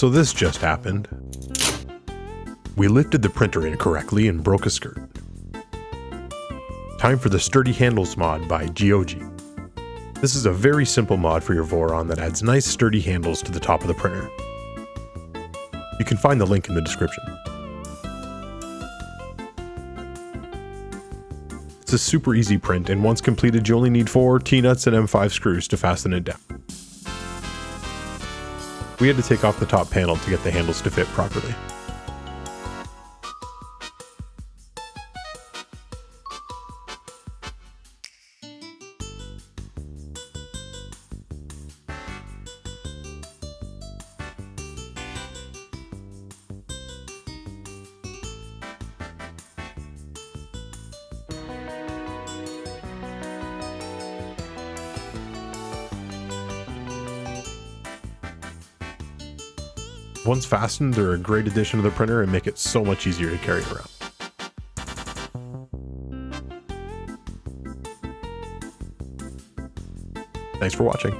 So this just happened. We lifted the printer incorrectly and broke a skirt. Time for the Sturdy Handles mod by jeoje. This is a very simple mod for your Voron that adds nice sturdy handles to the top of the printer. You can find the link in the description. It's a super easy print, and once completed you only need 4 T-nuts and M5 screws to fasten it down. We had to take off the top panel to get the handles to fit properly. Once fastened, they're a great addition to the printer and make it so much easier to carry around. Thanks for watching.